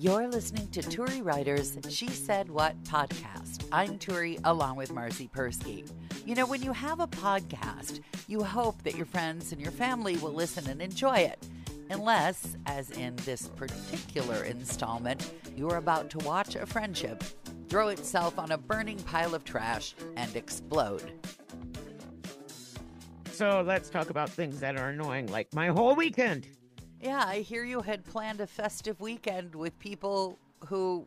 You're listening to Turi Writer's She Said What podcast. I'm Turi, along with Marcy Persky. You know, when you have a podcast, you hope that your friends and your family will listen and enjoy it. Unless, as in this particular installment, you're about to watch a friendship throw itself on a burning pile of trash and explode. So let's talk about things that are annoying, like my whole weekend. Yeah, I hear you had planned a festive weekend with people who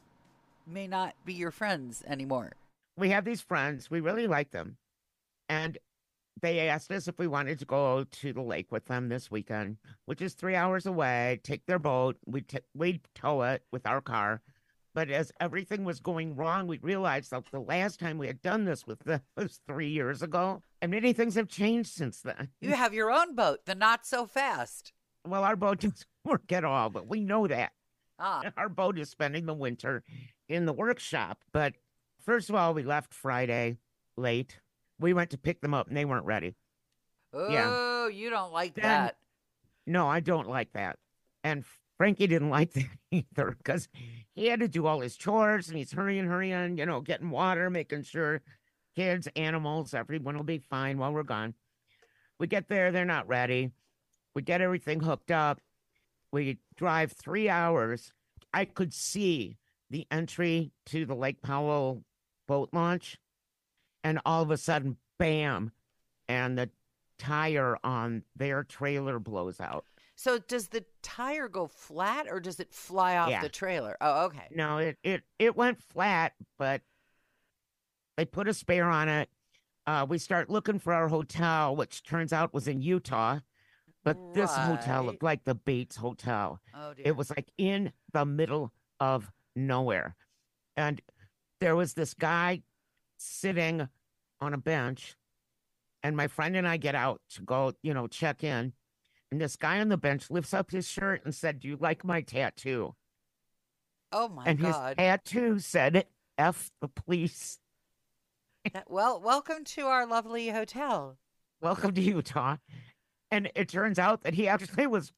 may not be your friends anymore. We have these friends. We really like them. And they asked us if we wanted to go to the lake with them this weekend, which is 3 hours away, take their boat. We'd tow it with our car. But as everything was going wrong, we realized that the last time we had done this with them was 3 years ago. And many things have changed since then. You have your own boat, the Not So Fast. Well, our boat doesn't work at all, but we know that. Ah. Our boat is spending the winter in the workshop. But first of all, we left Friday late. We went to pick them up, and they weren't ready. Oh, Yeah. You don't like Then- that. No, I don't like that. And Frankie didn't like that either because he had to do all his chores, and he's hurrying, getting water, making sure kids, animals, everyone will be fine while we're gone. We get there, they're not ready. We get everything hooked up. We drive 3 hours. I could see the entry to the Lake Powell boat launch, and all of a sudden, bam, and the tire on their trailer blows out. So does the tire go flat or does it fly off Yeah. the trailer? Oh, okay. No, it went flat, but they put a spare on it. We start looking for our hotel, which turns out was in Utah. But this hotel Right. looked like the Bates Hotel. Oh, dear. It was like in the middle of nowhere. And there was this guy sitting on a bench. And my friend and I get out to go, check in. And this guy on the bench lifts up his shirt and said, "Do you like my tattoo?" Oh, my And his God. tattoo said, "F the police. Well, welcome to our lovely hotel. Welcome to Utah." And it turns out that he actually was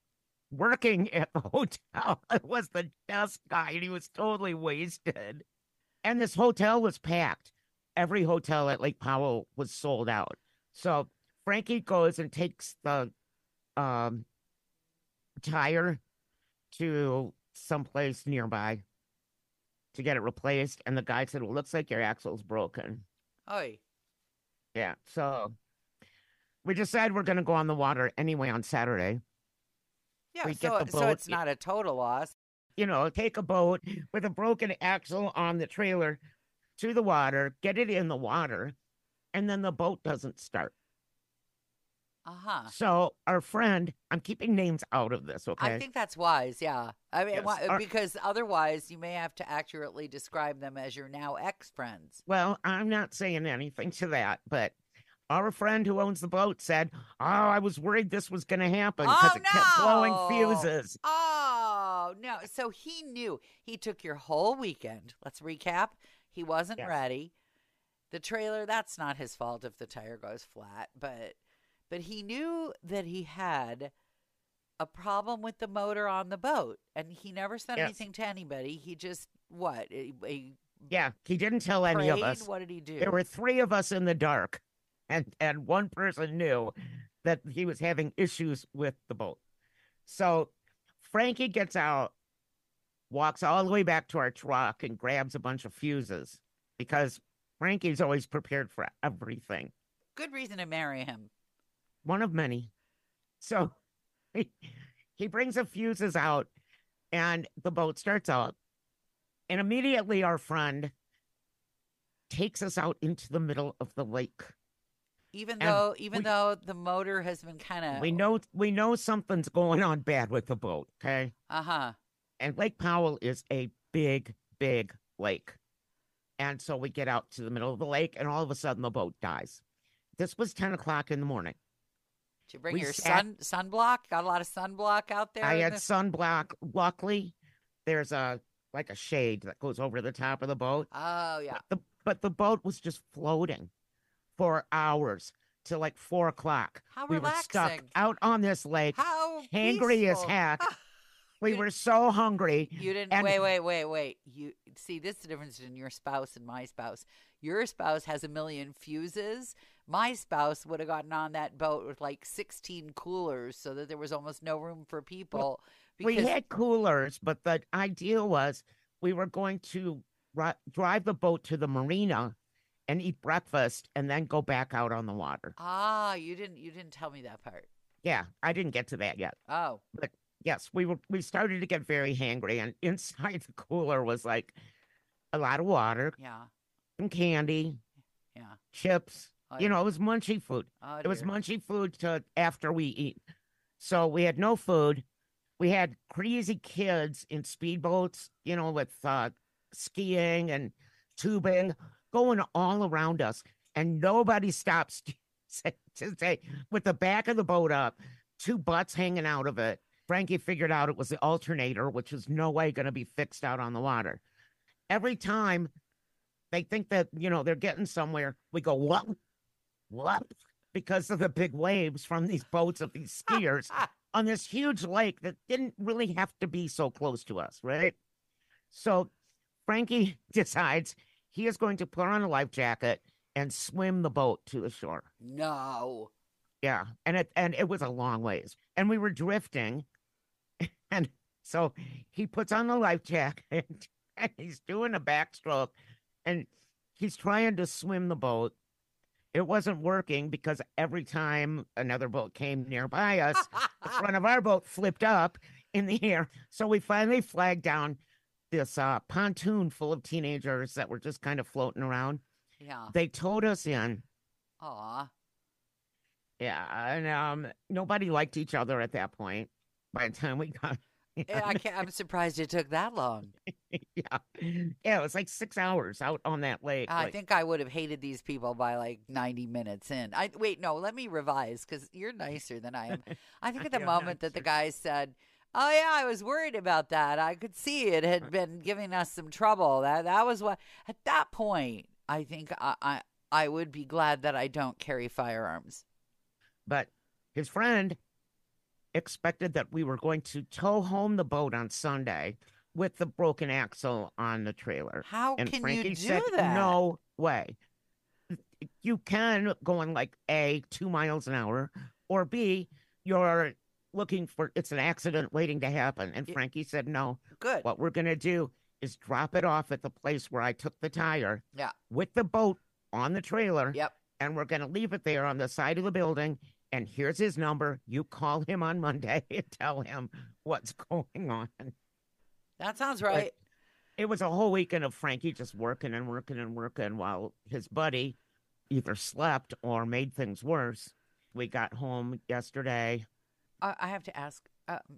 working at the hotel. It was the desk guy, and he was totally wasted. And this hotel was packed. Every hotel at Lake Powell was sold out. So Frankie goes and takes the tire to someplace nearby to get it replaced. And the guy said, "Well, looks like your axle's broken." Oi. Yeah, so we decided we're going to go on the water anyway on Saturday. Yeah, We so, get the so boat. it's not a total loss. Take a boat with a broken axle on the trailer to the water, get it in the water, and then the boat doesn't start. Uh-huh. So our friend, I'm keeping names out of this, okay? I think that's wise, yeah. I mean, Yes. because otherwise you may have to accurately describe them as your now ex-friends. Well, I'm not saying anything to that, but our friend who owns the boat said, "Oh, I was worried this was going to happen because Oh, it kept blowing no. fuses." Oh, no. So he knew. He took your whole weekend. Let's recap. He wasn't Yes. ready. The trailer, that's not his fault if the tire goes flat, but he knew that he had a problem with the motor on the boat, and he never said Yes. anything to anybody. He just, he Yeah, he didn't tell any of prayed? us. What did he do? There were three of us in the dark, and one person knew that he was having issues with the boat. So Frankie gets out, walks all the way back to our truck, and grabs a bunch of fuses because Frankie's always prepared for everything. Good reason to marry him. One of many. So he brings the fuses out, and the boat starts up. And immediately our friend takes us out into the middle of the lake. Even And though the motor has been kind of We know something's going on bad with the boat, okay? uh-huh. And Lake Powell is a big, big lake. And so we get out to the middle of the lake, and all of a sudden the boat dies. This was 10 o'clock in the morning. Did you bring We your sat- sunblock? Got a lot of sunblock out there? I in had the- sunblock. Luckily, there's a shade that goes over the top of the boat. Oh, yeah. But the boat was just floating for hours till like 4 o'clock. How We were stuck relaxing. out on this lake, How hangry as peaceful. heck. We You, were so hungry. you didn't. And Wait. You see, this is the difference in your spouse and my spouse. Your spouse has a million fuses. My spouse would have gotten on that boat with like 16 coolers, so that there was almost no room for well, people. we Because had coolers, but the idea was we were going to drive the boat to the marina and eat breakfast and then go back out on the water. you didn't tell me that part. Yeah, I didn't get to that yet. Oh, But yes, we started to get very hangry, and inside the cooler was like a lot of water, yeah, some candy, yeah. chips. Oh, You know, it was munchy food. oh It was dear. munchy food to after we eat. So we had no food. We had crazy kids in speedboats, you know, with skiing and tubing going all around us, and nobody stops to say with the back of the boat up, two butts hanging out of it. Frankie figured out it was the alternator, which is no way going to be fixed out on the water. Every time they think that, you know, they're getting somewhere, we go, what? Because of the big waves from these boats of these skiers on this huge lake that didn't really have to be so close to us, right? So Frankie decides he is going to put on a life jacket and swim the boat to the shore. No. Yeah, and it was a long ways, and we were drifting, and so he puts on the life jacket and he's doing a backstroke, and he's trying to swim the boat. It wasn't working because every time another boat came nearby us, the front of our boat flipped up in the air. So we finally flagged down this pontoon full of teenagers that were just kind of floating around. Yeah. They towed us in. Aw. Yeah, and nobody liked each other at that point. By the time we got Yeah, I'm surprised it took that long. yeah, yeah, it was like 6 hours out on that lake. I Like, think I would have hated these people by like 90 minutes in. I wait, no, let me revise because you're nicer than I am. I think at the I'm moment not that the sure. guy said, "Oh yeah, I was worried about that. I could see it had been giving us some trouble." That was what at that point I think I would be glad that I don't carry firearms. But his friend expected that we were going to tow home the boat on Sunday with the broken axle on the trailer. How And can you Frankie do said, that? no way. You can going like A, 2 miles an hour, or B, you're looking for it's an accident waiting to happen. And Y- Frankie said, no, Good. what we're going to do is drop it off at the place where I took the tire Yeah. with the boat on the trailer, Yep. and we're going to leave it there on the side of the building. And here's his number. You call him on Monday and tell him what's going on. That sounds But right. it was a whole weekend of Frankie just working and working and working while his buddy either slept or made things worse. We got home yesterday. I have to ask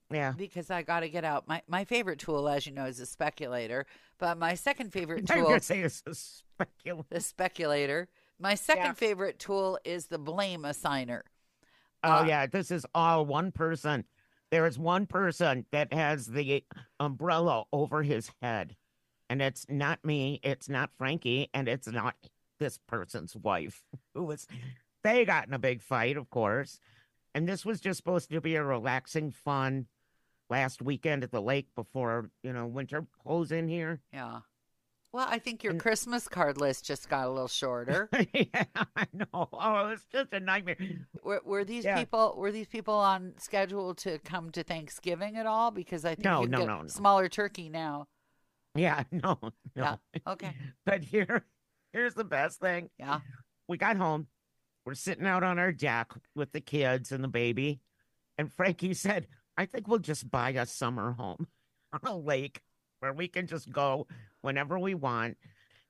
Yeah. because I got to get out. My favorite tool, as you know, is a speculator. But my second favorite I'm tool, going to say it's a speculation. the speculator. My second Yeah. favorite tool is the blame assigner. Oh, yeah. This is all one person. There is one person that has the umbrella over his head. And it's not me. It's not Frankie. And it's not this person's wife, who was, they got in a big fight, of course. And this was just supposed to be a relaxing, fun last weekend at the lake before, you know, winter pulls in here. Yeah. Well, I think your And Christmas card list just got a little shorter. yeah, I know. Oh, it's just a nightmare. Were these Yeah. people on schedule to come to Thanksgiving at all? Because I think No, you can no, get no, no. smaller turkey now. Yeah, no, Yeah. no. Okay. But here's the best thing. Yeah. We got home. We're sitting out on our deck with the kids and the baby. And Frankie said, I think we'll just buy a summer home on a lake where we can just go whenever we want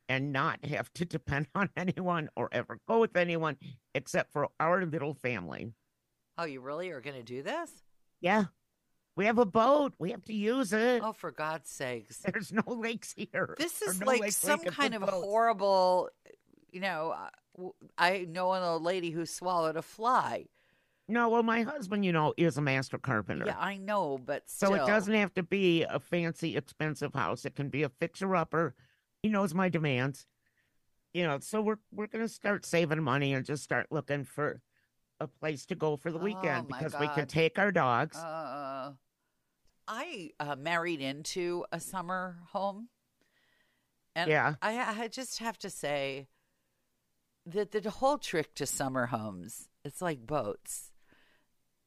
and not have to depend on anyone or ever go with anyone except for our little family. Oh, you really are going to do this? Yeah, we have a boat. We have to use it. Oh, for God's sakes. There's no lakes here. This or is no like lakes some we can kind put of boats. horrible, you know, I know an lady who swallowed a fly. No, well, my husband, you know, is a master carpenter. Yeah, I know, but So it still. doesn't have to be a fancy, expensive house. It can be a fixer-upper. He knows my demands. You know, so we're gonna start saving money and just start looking for a place to go for the Oh weekend my because we can God. take our dogs. Uh, I married into a summer home, and Yeah. I just have to say that the whole trick to summer homes, it's like boats.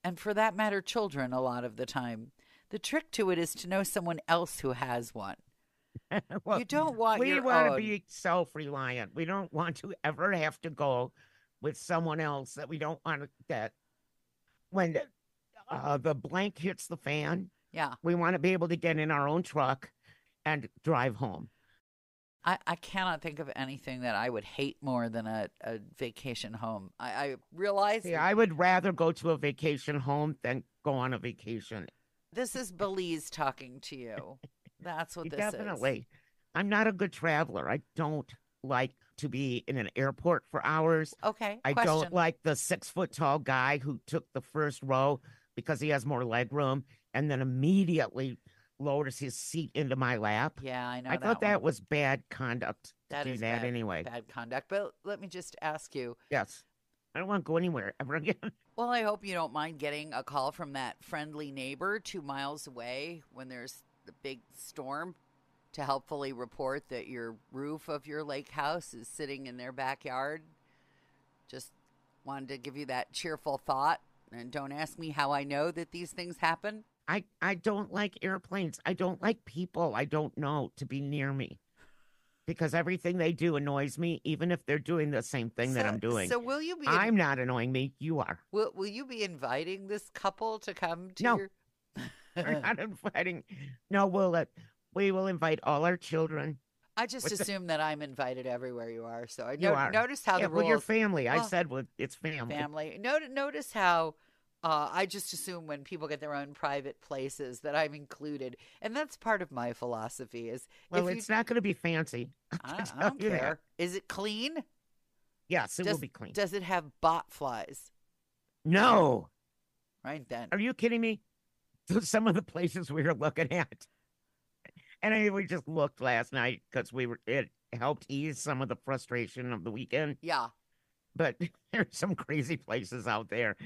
And for that matter, children a lot of the time. The trick to it is to know someone else who has one. Well, You don't want we your want to own. be self-reliant. We don't want to ever have to go with someone else that we don't want to, that when the blank hits the fan, Yeah. we want to be able to get in our own truck and drive home. I cannot think of anything that I would hate more than a vacation home. I realize See, I would rather go to a vacation home than go on a vacation. this is Belize talking to you. That's what this is. Definitely. I'm not a good traveler. I don't like to be in an airport for hours. Okay, I don't question. like the 6 foot tall guy who took the first row because he has more leg room and then immediately lowers his seat into my lap. Yeah, I know I that thought that one. was bad conduct to That do is that anyway. bad conduct. But let me just ask you. Yes. I don't want to go anywhere ever again. Well, I hope you don't mind getting a call from that friendly neighbor 2 miles away when there's the big storm to helpfully report that your roof of your lake house is sitting in their backyard. Just wanted to give you that cheerful thought. And don't ask me how I know that these things happen. I don't like airplanes. I don't like people I don't know to be near me because everything they do annoys me, even if they're doing the same thing that I'm doing. So will you be I'm not annoying me. You are. will you be inviting this couple to come to No. your We're not inviting. No, we will invite all our children. I just assume that I'm invited everywhere you are. So I You are. notice how Yeah, the well, your rules family. I Well, said it's family. family. Notice how I just assume when people get their own private places that I'm included, and that's part of my philosophy. Is Well, if it's not going to be fancy. I tell don't you that. care. Is it clean? Yes, it will be clean. Does it have bot flies? No. Right then. Are you kidding me? Some of the places we were looking at. And we just looked last night because it helped ease some of the frustration of the weekend. Yeah. But there's some crazy places out there.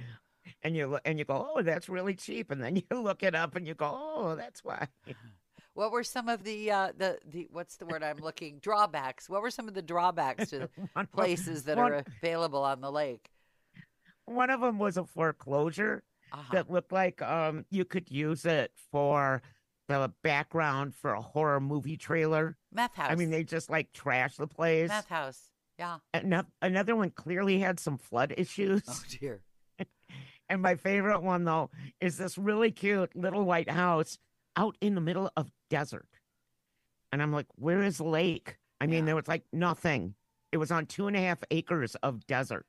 And you go, oh, that's really cheap. And then you look it up and you go, oh, that's why. What were some of the what's the word I'm looking drawbacks? What were some of the drawbacks to places that are available on the lake? One of them was a foreclosure that looked like you could use it for the background for a horror movie trailer. Meth house. I mean, they just like trash the place. Meth house. Yeah. Another one clearly had some flood issues. Oh dear. And my favorite one, though, is this really cute little white house out in the middle of desert. And I'm like, where is the lake? I mean, there was like nothing. It was on 2.5 acres of desert.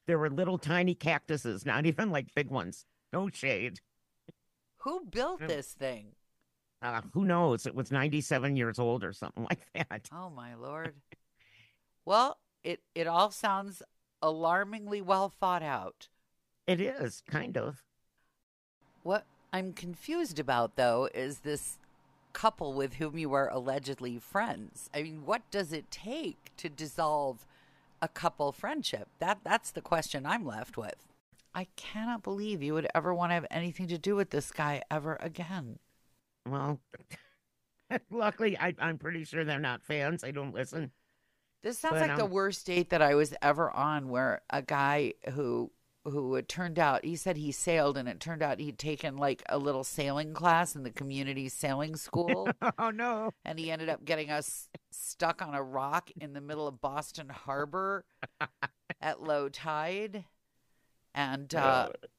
There were little tiny cactuses, not even like big ones. No shade. Who built this thing? Who knows? It was 97 years old or something like that. Oh, my Lord. Well, it all sounds alarmingly well thought out. It is, kind of. What I'm confused about, though, is this couple with whom you are allegedly friends. I mean, what does it take to dissolve a couple friendship? That's the question I'm left with. I cannot believe you would ever want to have anything to do with this guy ever again. Well, luckily, I'm pretty sure they're not fans. They don't listen. This sounds like the worst date that I was ever on, where a guy who it turned out, he said he sailed, and it turned out he'd taken like a little sailing class in the community sailing school. Oh, no. And he ended up getting us stuck on a rock in the middle of Boston Harbor at low tide. And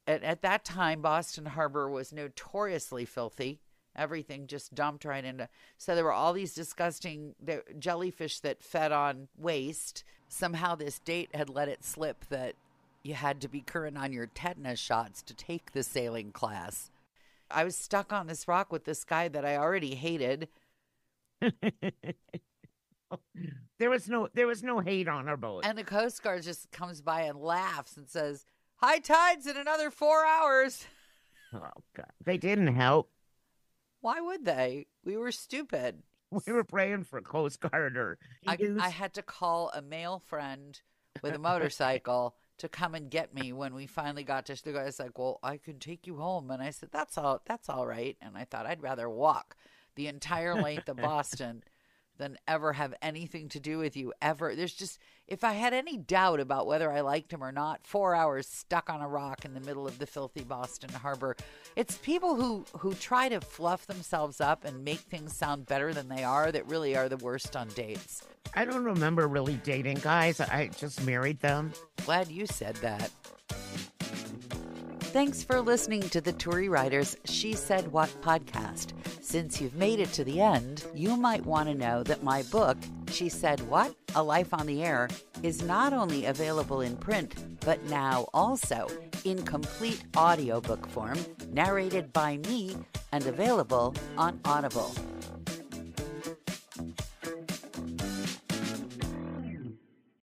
at that time, Boston Harbor was notoriously filthy. Everything just dumped right into. So there were all these disgusting jellyfish that fed on waste. Somehow this date had let it slip that you had to be current on your tetanus shots to take the sailing class. I was stuck on this rock with this guy that I already hated. There was no hate on our boat. And the Coast Guard just comes by and laughs and says, high tide's in another 4 hours. Oh, God. They didn't help. Why would they? We were stupid. We were praying for Coast Guard or I had to call a male friend with a motorcycle to come and get me when we finally got to, the guy's like, well, I can take you home. And I said, that's all right. And I thought I'd rather walk the entire length of Boston than ever have anything to do with you ever. There's just, if I had any doubt about whether I liked him or not, 4 hours stuck on a rock in the middle of the filthy Boston harbor. It's people who try to fluff themselves up and make things sound better than they are that really are the worst on dates. I don't remember really dating guys. I just married them. Glad you said that. Thanks for listening to the Turi Writers She Said What podcast. Since you've made it to the end, you might want to know that my book, She Said What? A Life on the Air, is not only available in print, but now also in complete audiobook form, narrated by me and available on Audible.